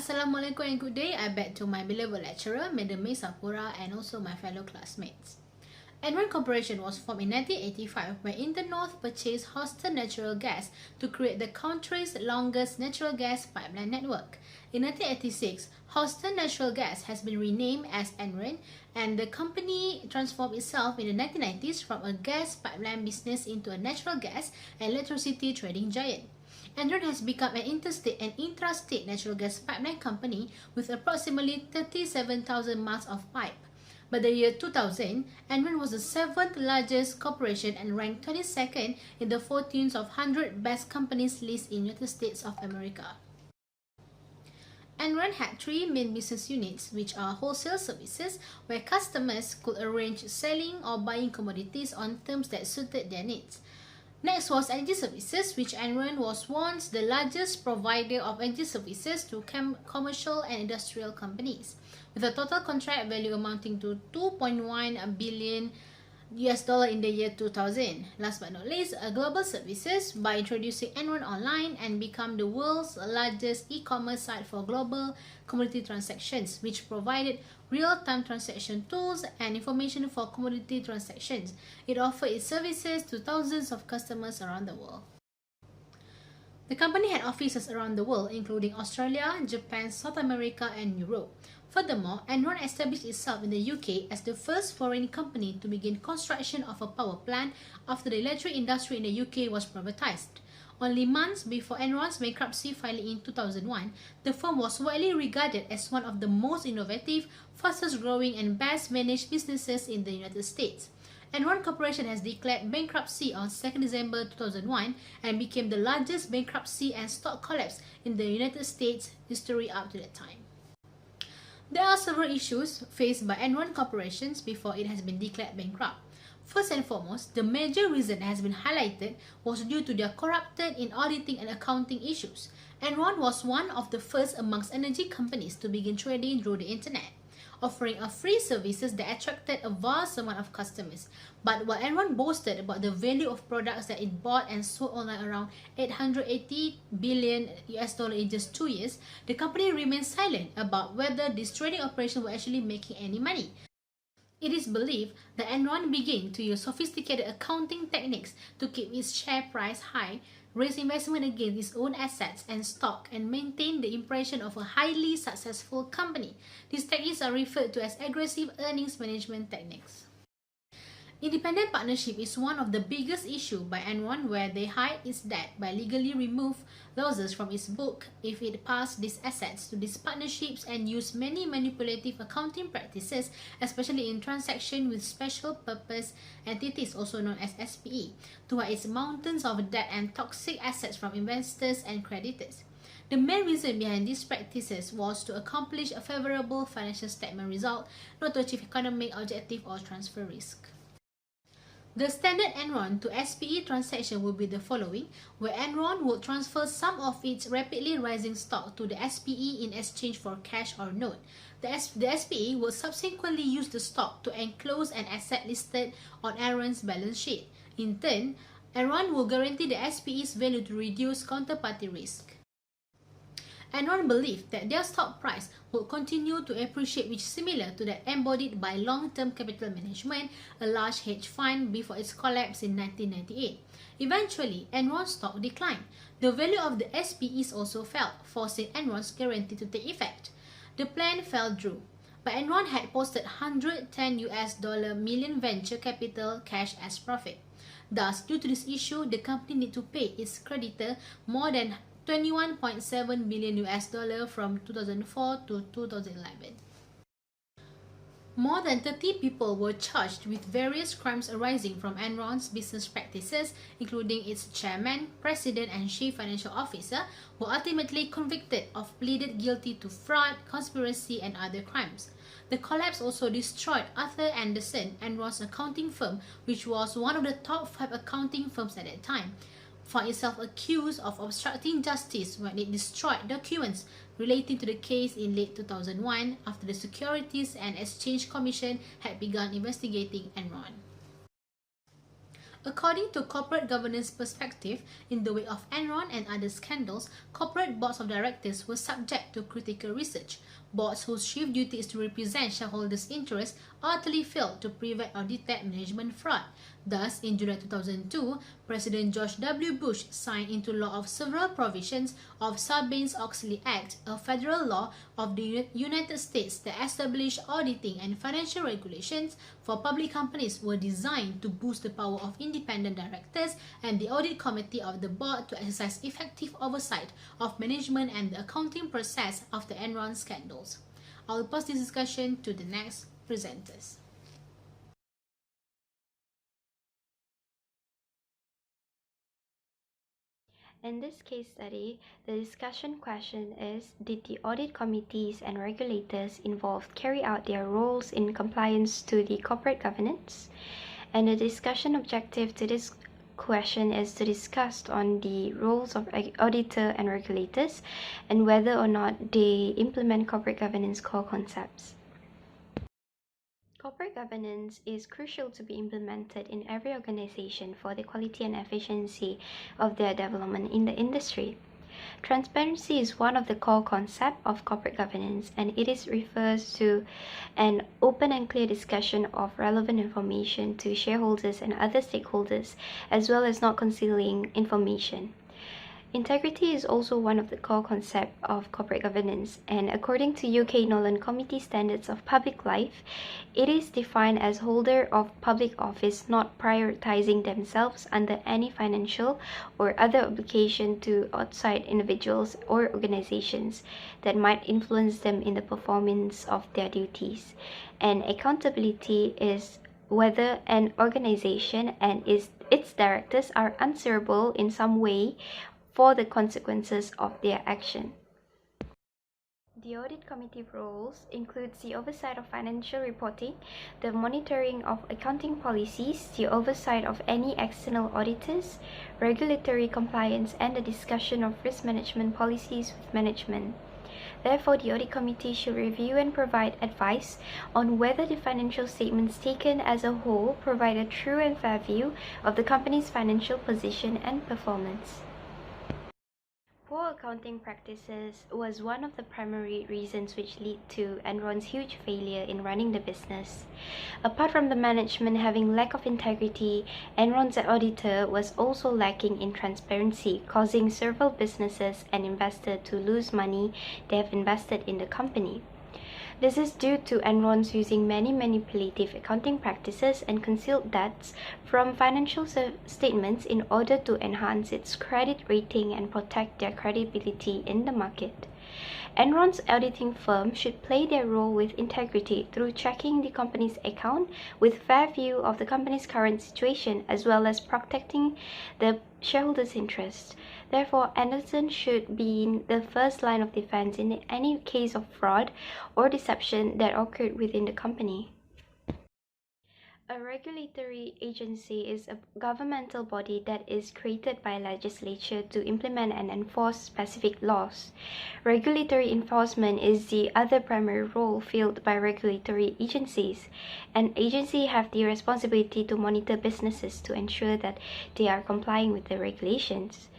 Assalamualaikum and good day. I back to my beloved lecturer, Madam May Sapura, and also my fellow classmates. Enron Corporation was formed in 1985 when Internorth purchased Houston Natural Gas to create the country's longest natural gas pipeline network. In 1986, Houston Natural Gas has been renamed as Enron, and the company transformed itself in the 1990s from a gas pipeline business into a natural gas and electricity trading giant. Enron has become an interstate and intrastate natural gas pipeline company with approximately 37,000 miles of pipe. By the year 2000, Enron was the 7th largest corporation and ranked 22nd in the 14th of 100 best companies list in United States of America. Enron had three main business units, which are wholesale services, where customers could arrange selling or buying commodities on terms that suited their needs. Next was energy services, which Enron was once the largest provider of energy services to commercial and industrial companies, with a total contract value amounting to $2.1 billion in the year 2000. Last but not least, global services by introducing Enron Online and become the world's largest e-commerce site for global commodity transactions, which provided real-time transaction tools and information for commodity transactions. It offered its services to thousands of customers around the world. The company had offices around the world, including Australia, Japan, South America, and Europe. Furthermore, Enron established itself in the UK as the first foreign company to begin construction of a power plant after the electric industry in the UK was privatized. Only months before Enron's bankruptcy filing in 2001, the firm was widely regarded as one of the most innovative, fastest growing, and best managed businesses in the United States. Enron Corporation has declared bankruptcy on 2 December 2001 and became the largest bankruptcy and stock collapse in the United States history up to that time. There are several issues faced by Enron corporations before it has been declared bankrupt. First and foremost, the major reason that has been highlighted was due to their corrupted in auditing and accounting issues. Enron was one of the first amongst energy companies to begin trading through the internet, offering a free services that attracted a vast amount of customers. But while Enron boasted about the value of products that it bought and sold online around $880 billion in just 2 years, the company remained silent about whether this trading operation were actually making any money. It is believed that Enron began to use sophisticated accounting techniques to keep its share price high, raise investment against its own assets and stock, and maintain the impression of a highly successful company. These techniques are referred to as aggressive earnings management techniques. Independent partnership is one of the biggest issues by Enron, where they hide its debt by legally remove losses from its book if it passed these assets to these partnerships, and use many manipulative accounting practices, especially in transactions with special purpose entities, also known as SPE, to hide its mountains of debt and toxic assets from investors and creditors. The main reason behind these practices was to accomplish a favorable financial statement result, not to achieve economic objective or transfer risk. The standard Enron to SPE transaction would be the following, where Enron would transfer some of its rapidly rising stock to the SPE in exchange for cash or note. The SPE would subsequently use the stock to enclose an asset listed on Enron's balance sheet. In turn, Enron will guarantee the SPE's value to reduce counterparty risk. Enron believed that their stock price would continue to appreciate, which is similar to that embodied by long-term capital management, a large hedge fund, before its collapse in 1998. Eventually, Enron's stock declined. The value of the SPEs also fell, forcing Enron's guarantee to take effect. The plan fell through, but Enron had posted $110 million venture capital cash as profit. Thus, due to this issue, the company needed to pay its creditor more than $21.7 billion from 2004 to 2011. More than 30 people were charged with various crimes arising from Enron's business practices, including its chairman, president, and chief financial officer, were ultimately convicted or pleaded guilty to fraud, conspiracy, and other crimes. The collapse also destroyed Arthur Andersen, Enron's accounting firm, which was one of the top 5 accounting firms at that time, found itself accused of obstructing justice when it destroyed documents relating to the case in late 2001 after the Securities and Exchange Commission had begun investigating Enron. According to corporate governance perspective, in the wake of Enron and other scandals, corporate boards of directors were subject to critical research. Boards whose chief duty is to represent shareholders' interests utterly failed to prevent or detect management fraud. Thus, in July 2002, President George W. Bush signed into law of several provisions of Sarbanes-Oxley Act, a federal law of the United States that established auditing and financial regulations for public companies were designed to boost the power of independent directors and the audit committee of the board to exercise effective oversight of management and the accounting process of the Enron scandals. I will pass this discussion to the next presenters. In this case study, the discussion question is, did the audit committees and regulators involved carry out their roles in compliance to the corporate governance? And the discussion objective to this question is to discuss on the roles of auditor and regulators and whether or not they implement corporate governance core concepts. Corporate governance is crucial to be implemented in every organization for the quality and efficiency of their development in the industry. Transparency is one of the core concepts of corporate governance, and it refers to an open and clear discussion of relevant information to shareholders and other stakeholders, as well as not concealing information. Integrity is also one of the core concepts of corporate governance, and according to UK Nolan Committee Standards of Public Life, it is defined as holder of public office not prioritizing themselves under any financial or other obligation to outside individuals or organizations that might influence them in the performance of their duties. And accountability is whether an organization and its directors are answerable in some way for the consequences of their action. The audit committee roles includes the oversight of financial reporting, the monitoring of accounting policies, the oversight of any external auditors, regulatory compliance, and the discussion of risk management policies with management. Therefore, the audit committee should review and provide advice on whether the financial statements taken as a whole provide a true and fair view of the company's financial position and performance. Poor accounting practices was one of the primary reasons which led to Enron's huge failure in running the business. Apart from the management having lack of integrity, Enron's auditor was also lacking in transparency, causing several businesses and investors to lose money they have invested in the company. This is due to Enron's using many manipulative accounting practices and concealed debts from financial statements in order to enhance its credit rating and protect their credibility in the market. Enron's auditing firm should play their role with integrity through checking the company's account with fair view of the company's current situation as well as protecting the shareholders' interests. Therefore, Anderson should be in the first line of defense in any case of fraud or deception that occurred within the company. A regulatory agency is a governmental body that is created by legislature to implement and enforce specific laws. Regulatory enforcement is the other primary role filled by regulatory agencies. An agency have the responsibility to monitor businesses to ensure that they are complying with the regulations.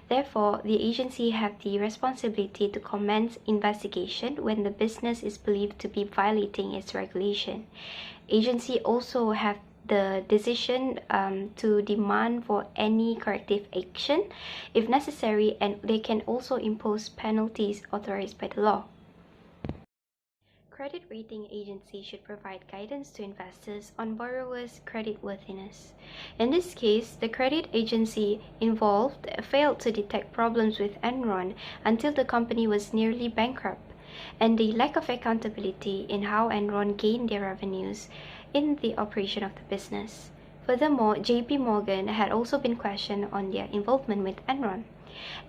Therefore, the agency have the responsibility to commence investigation when the business is believed to be violating its regulation. Agency also have the decision to demand for any corrective action if necessary, and they can also impose penalties authorized by the law. Credit rating agency should provide guidance to investors on borrowers' creditworthiness. In this case, the credit agency involved failed to detect problems with Enron until the company was nearly bankrupt, and the lack of accountability in how Enron gained their revenues in the operation of the business. Furthermore, JP Morgan had also been questioned on their involvement with Enron.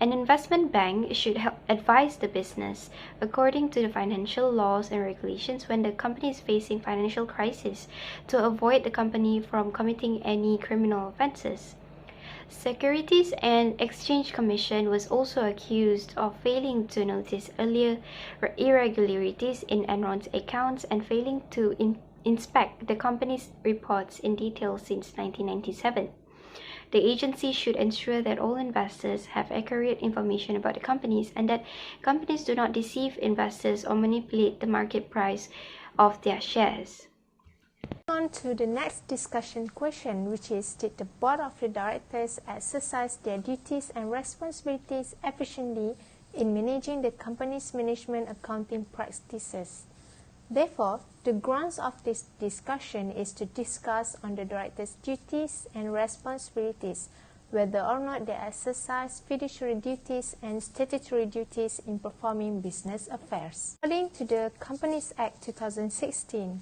An investment bank should help advise the business according to the financial laws and regulations when the company is facing financial crisis to avoid the company from committing any criminal offenses. Securities and Exchange Commission was also accused of failing to notice earlier irregularities in Enron's accounts and failing to inspect the company's reports in detail since 1997. The agency should ensure that all investors have accurate information about the companies and that companies do not deceive investors or manipulate the market price of their shares. On to the next discussion question, which is, did the board of the directors exercise their duties and responsibilities efficiently in managing the company's management accounting practices? Therefore, the grounds of this discussion is to discuss on the directors' duties and responsibilities, whether or not they exercise fiduciary duties and statutory duties in performing business affairs. According to the Companies Act 2016,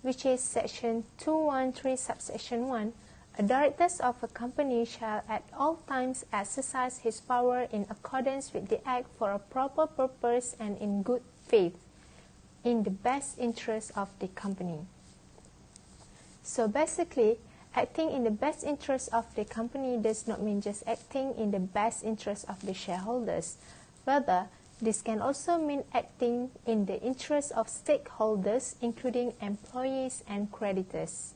which is Section 213 subsection 1, a director of a company shall at all times exercise his power in accordance with the Act for a proper purpose and in good faith, in the best interest of the company. So basically, acting in the best interest of the company does not mean just acting in the best interest of the shareholders. Rather, this can also mean acting in the interest of stakeholders, including employees and creditors.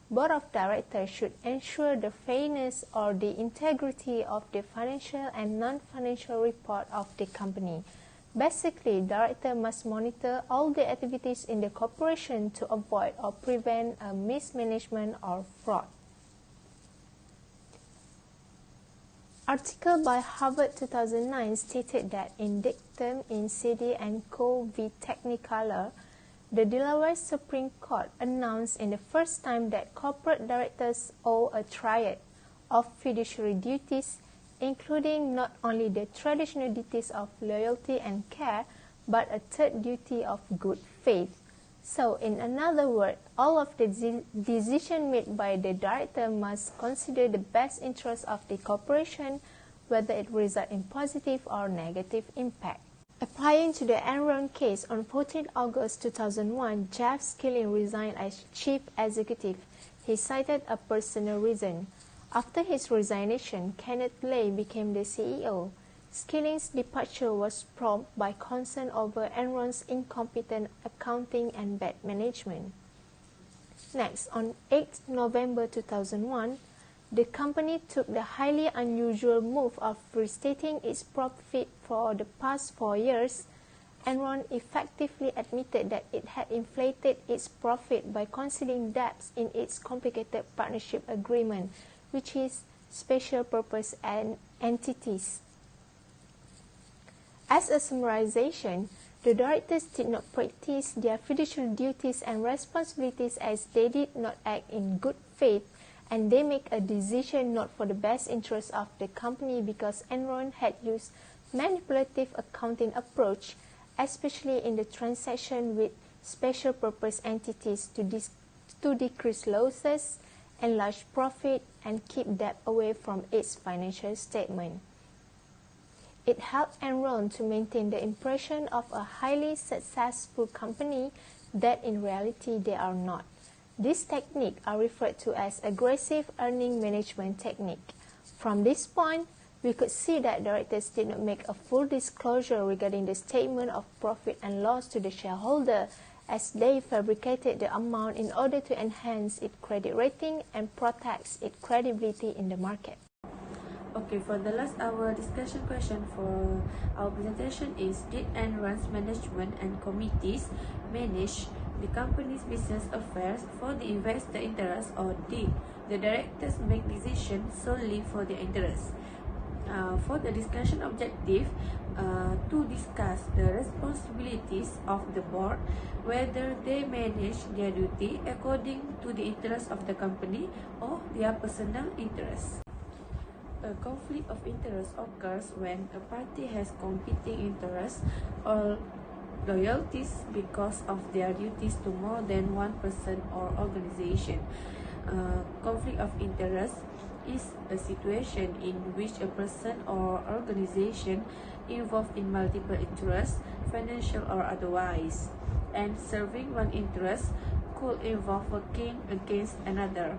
Board of Directors should ensure the fairness or the integrity of the financial and non-financial report of the company. Basically, director must monitor all the activities in the corporation to avoid or prevent a mismanagement or fraud. Article by Harvard 2009 stated that in dictum in CD & Co. v. Technicolor, the Delaware Supreme Court announced in the first time that corporate directors owe a triad of fiduciary duties, including not only the traditional duties of loyalty and care, but a third duty of good faith. So, in another word, all of the decisions made by the director must consider the best interest of the corporation, whether it results in positive or negative impact. Applying to the Enron case, on 14 August 2001, Jeff Skilling resigned as chief executive. He cited a personal reason. After his resignation, Kenneth Lay became the CEO. Skilling's departure was prompted by concern over Enron's incompetent accounting and bad management. Next, on 8 November 2001, the company took the highly unusual move of restating its profit for the past 4 years. Enron effectively admitted that it had inflated its profit by concealing debts in its complicated partnership agreement, which is special purpose entities. As a summarization, the directors did not practice their fiduciary duties and responsibilities as they did not act in good faith, and they make a decision not for the best interest of the company because Enron had used manipulative accounting approach, especially in the transaction with special purpose entities to decrease losses, enlarge profit, and keep debt away from its financial statement. It helped Enron to maintain the impression of a highly successful company that in reality they are not. These techniques are referred to as aggressive earning management technique. From this point, we could see that directors did not make a full disclosure regarding the statement of profit and loss to the shareholder, as they fabricated the amount in order to enhance its credit rating and protect its credibility in the market. Okay, for the last hour discussion question for our presentation is, did Enron's management and committees manage the company's business affairs for the investor interest, or did the directors make decisions solely for their interests? For the discussion objective, to discuss the responsibilities of the board, whether they manage their duty according to the interest of the company or their personal interests. A conflict of interest occurs when a party has competing interests or loyalties because of their duties to more than one person or organization. Conflict of interest is a situation in which a person or organization involved in multiple interests, financial or otherwise, and serving one interest could involve working against another.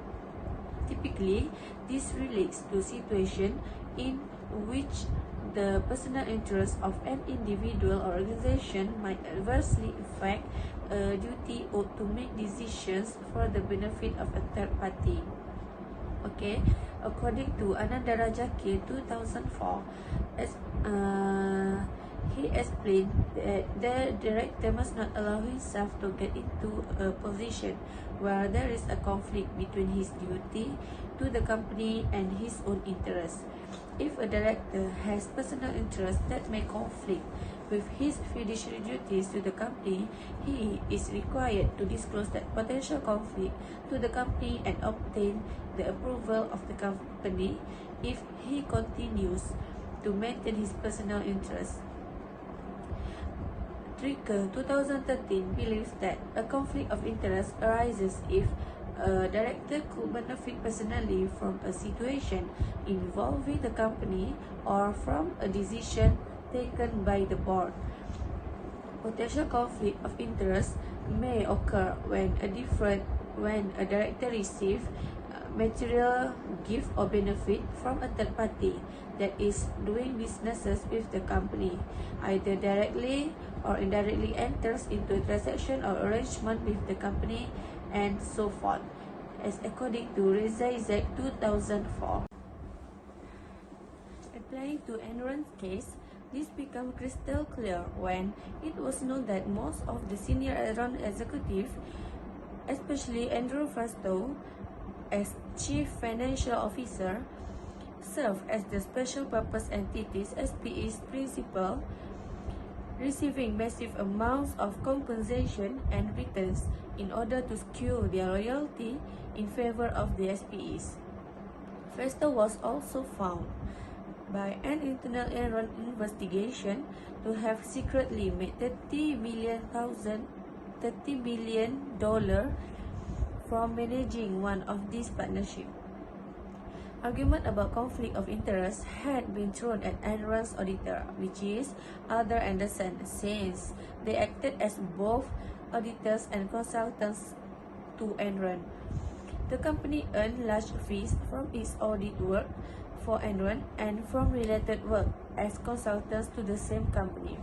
Typically, this relates to situation in which the personal interest of an individual or organization might adversely affect a duty owed to make decisions for the benefit of a third party. Okay, according to Ananda Rajaki 2004, as he explained that the director must not allow himself to get into a position where there is a conflict between his duty to the company and his own interests. If a director has personal interests that may conflict with his fiduciary duties to the company, he is required to disclose that potential conflict to the company and obtain the approval of the company if he continues to maintain his personal interests. Tricker 2013 believes that a conflict of interest arises if a director could benefit personally from a situation involving the company or from a decision taken by the board. Potential conflict of interest may occur when a director receives material gift or benefit from a third party that is doing businesses with the company, either directly or indirectly enters into a transaction or arrangement with the company, and so forth, as according to Reza Izek 2004. Applying to Enron's case, this became crystal clear when it was known that most of the senior Enron executives, especially Andrew Fastow, as Chief Financial Officer, serve as the Special Purpose Entities SPE's principal, receiving massive amounts of compensation and returns in order to skew their loyalty in favor of the SPEs. Fastow was also found by an internal Enron investigation to have secretly made $30 million from managing one of these partnerships. Argument about conflict of interest had been thrown at Enron's auditor, which is Arthur Andersen, since they acted as both auditors and consultants to Enron. The company earned large fees from its audit work for Enron and from related work as consultants to the same company.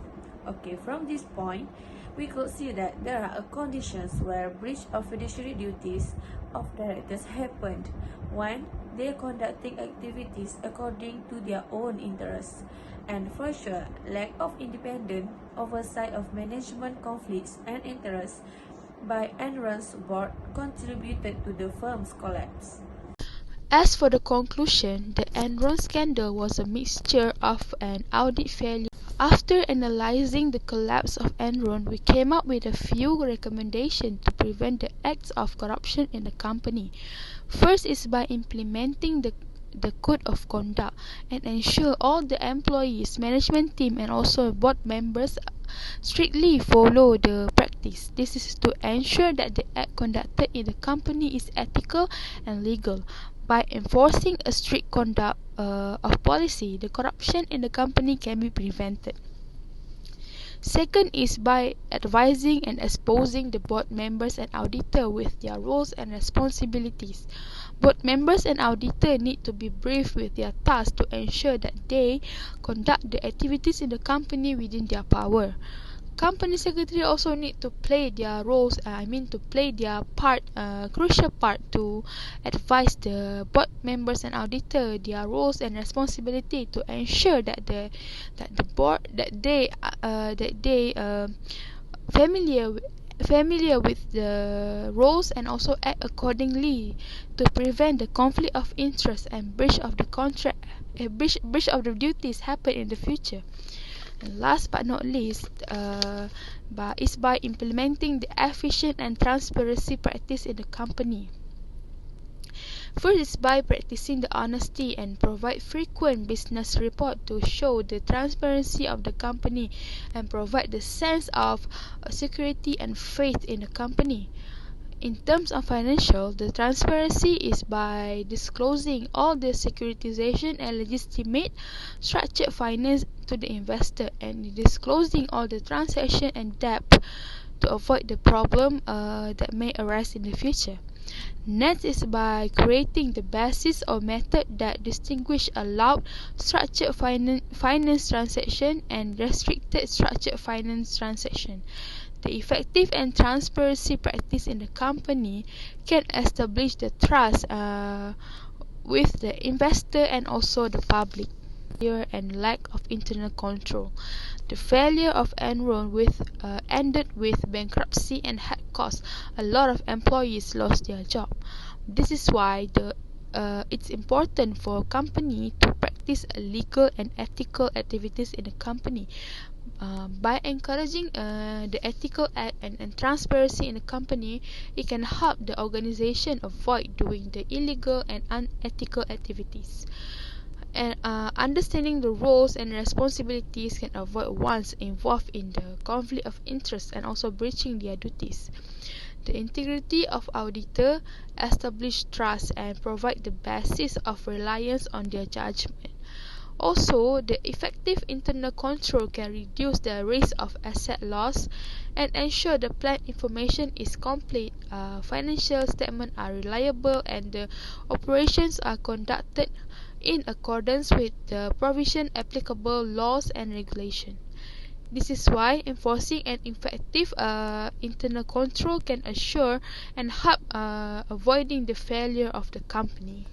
Okay, from this point, we could see that there are conditions where breach of fiduciary duties of directors happened when they are conducting activities according to their own interests, and for sure, lack of independent oversight of management conflicts and interests by Enron's board contributed to the firm's collapse. As for the conclusion, the Enron scandal was a mixture of an audit failure. After analyzing the collapse of Enron, we came up with a few recommendations to prevent the acts of corruption in the company. First is by implementing the code of conduct and ensure all the employees, management team and also board members strictly follow the practice. This is to ensure that the act conducted in the company is ethical and legal. By enforcing a strict conduct of policy, the corruption in the company can be prevented. Second is by advising and exposing the board members and auditor with their roles and responsibilities. Board members and auditor need to be briefed with their tasks to ensure that they conduct the activities in the company within their power. Company secretary also need to play their roles, to play their part, crucial part to advise the board members and auditor their roles and responsibility to ensure that the board that they familiar with the roles and also act accordingly to prevent the conflict of interest and breach of the contract, breach of the duties happen in the future. And last but not least, is by implementing the efficient and transparency practice in the company. First is by practicing the honesty and provide frequent business report to show the transparency of the company and provide the sense of security and faith in the company. In terms of financial, the transparency is by disclosing all the securitization and legitimate structured finance to the investor and disclosing all the transaction and debt to avoid the problem that may arise in the future. Next is by creating the basis or method that distinguish allowed structured finance transaction and restricted structured finance transaction. The effective and transparency practice in the company can establish the trust with the investor and also the public. Failure and lack of internal control. The failure of Enron ended with bankruptcy and had cost a lot of employees lost their job. This is why it's important for a company to practice legal and ethical activities in the company. By encouraging the ethical act and transparency in the company, it can help the organization avoid doing the illegal and unethical activities. And understanding the roles and responsibilities can avoid ones involved in the conflict of interest and also breaching their duties. The integrity of auditor establish trust and provide the basis of reliance on their judgment. Also, the effective internal control can reduce the risk of asset loss and ensure the plan information is complete, financial statements are reliable, and the operations are conducted in accordance with the provision applicable laws and regulations. This is why enforcing an effective internal control can assure and help avoiding the failure of the company.